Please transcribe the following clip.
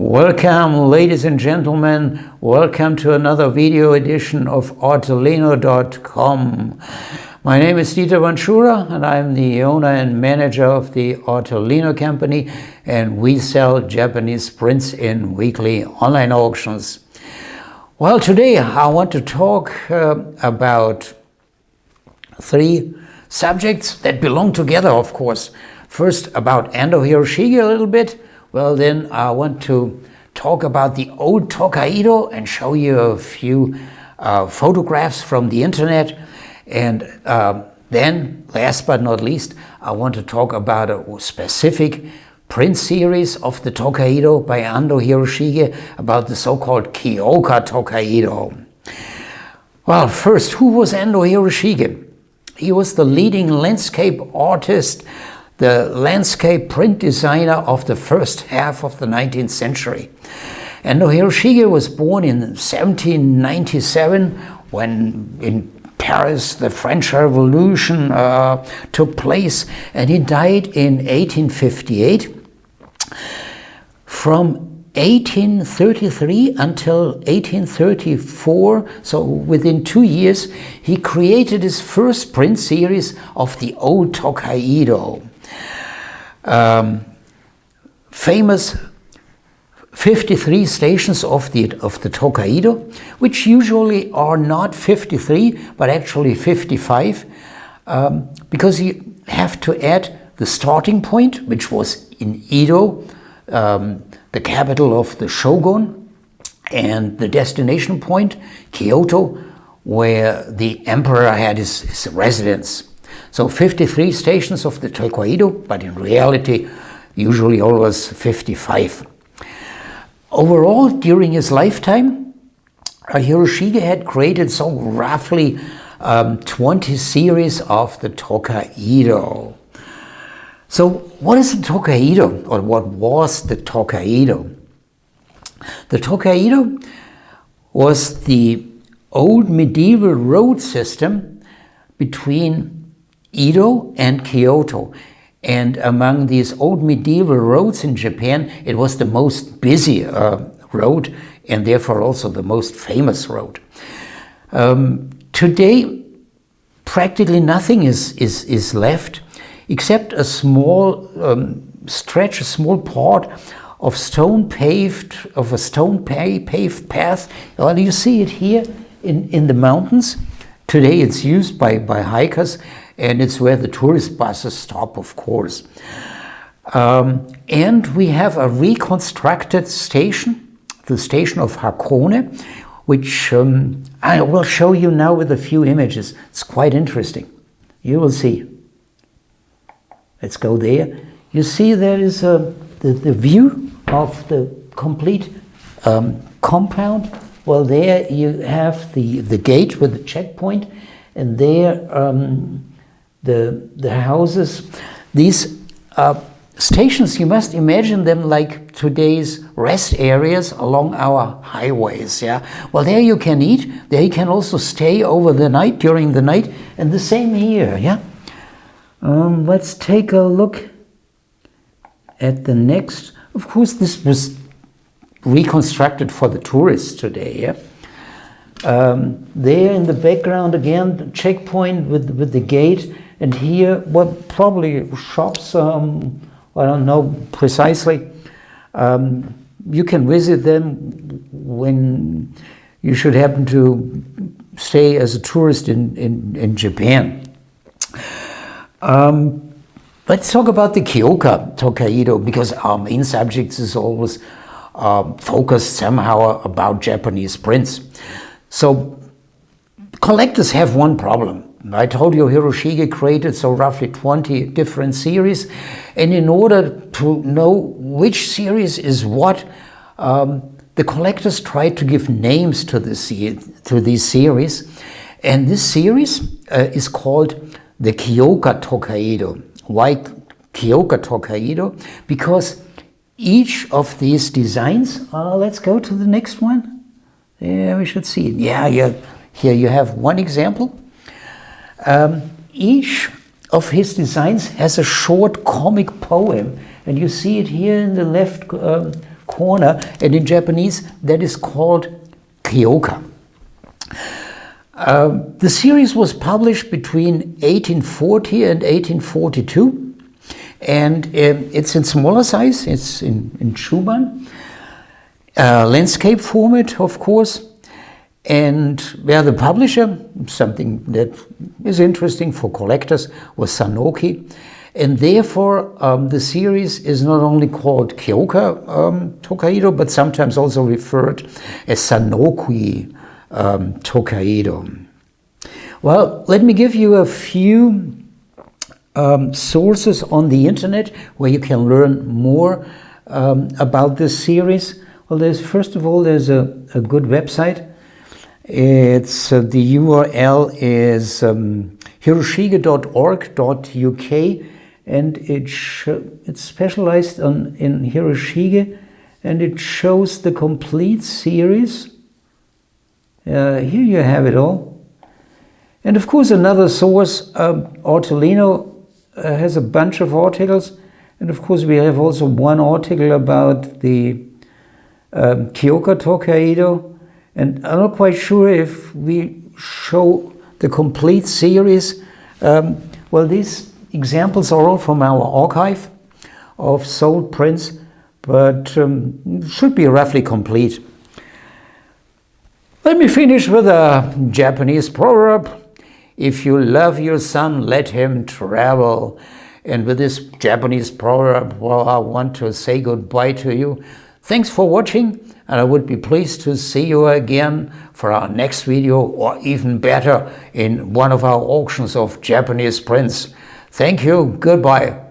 Welcome, ladies and gentlemen. Welcome to another video edition of artelino.com. My name is Dieter Vanschura and I'm the owner and manager of the Artelino company, and we sell Japanese prints in weekly online auctions. Well, today I want to talk about three subjects that belong together, of course. First, about Ando Hiroshige a little bit. Well, then I want to talk about the old Tokaido and show you a few photographs from the internet. And then, last but not least, I want to talk about a specific print series of the Tokaido by Ando Hiroshige, about the so-called Kyoka Tokaido. Well, first, who was Ando Hiroshige? He was the leading landscape artist, the landscape print designer of the first half of the 19th century. Ando Hiroshige was born in 1797 when in Paris the French Revolution took place, and he died in 1858. From 1833 until 1834, so within 2 years, he created his first print series of the old Tokaido. Famous 53 stations of the Tokaido, which usually are not 53 but actually 55, because you have to add the starting point, which was in Edo, the capital of the shogun, and the destination point, Kyoto, where the emperor had his residence. So 53 stations of the Tokaido, but in reality, usually always 55. Overall, during his lifetime, Hiroshige had created so roughly 20 series of the Tokaido. So what is the Tokaido, or what was the Tokaido? The Tokaido was the old medieval road system between Edo and Kyoto. And among these old medieval roads in Japan, it was the most busy road, and therefore also the most famous road. Today, practically nothing is left, except a small stretch, a small part of a stone paved path. Well, you see it here in the mountains. Today it's used by hikers, and it's where the tourist buses stop, of course. And we have a reconstructed station, the station of Hakone, which I will show you now with a few images. It's quite interesting. You will see. Let's go there. You see there is the view of the complete compound. Well, there you have the gate with the checkpoint, and there the houses. These stations, you must imagine them like today's rest areas along our highways. Yeah. Well, there you can eat. There you can also stay over the night, during the night, and the same here. Yeah. Let's take a look at the next. Of course, this was reconstructed for the tourists today. Yeah. There in the background again, the checkpoint with the gate, and here, well, probably shops. I don't know precisely. You can visit them when you should happen to stay as a tourist in Japan. Let's talk about the Kyoka Tokaido, because our main subject is always focused somehow about Japanese prints. So collectors have one problem. I told you Hiroshige created so roughly 20 different series, and in order to know which series is what, the collectors tried to give names to these series, and this series is called the Kyoka Tokaido. Why Kyoka Tokaido? Because each of these designs, let's go to the next one. Yeah, we should see it. Yeah, here you have one example. Each of his designs has a short comic poem, and you see it here in the left corner, and in Japanese that is called Kyoka. The series was published between 1840 and 1842, and it's in smaller size. It's in Shuban, landscape format, of course. And the publisher, something that is interesting for collectors, was Sanoki. And therefore, the series is not only called Kyoka Tokaido, but sometimes also referred as Sanoki Tokaido. Well, let me give you a few sources on the internet where you can learn more about this series. Well, first of all, there's a good website. It's the URL is hiroshige.org.uk, and it's specialized in Hiroshige, and it shows the complete series. Here you have it all. And of course, another source, Artelino, has a bunch of articles, and of course we have also one article about the Kyoka Tokaido. And I'm not quite sure if we show the complete series. Well, these examples are all from our archive of sold prints, but should be roughly complete. Let me finish with a Japanese proverb. If you love your son, let him travel. And with this Japanese proverb, well, I want to say goodbye to you. Thanks for watching, and I would be pleased to see you again for our next video, or even better, in one of our auctions of Japanese prints. Thank you, goodbye.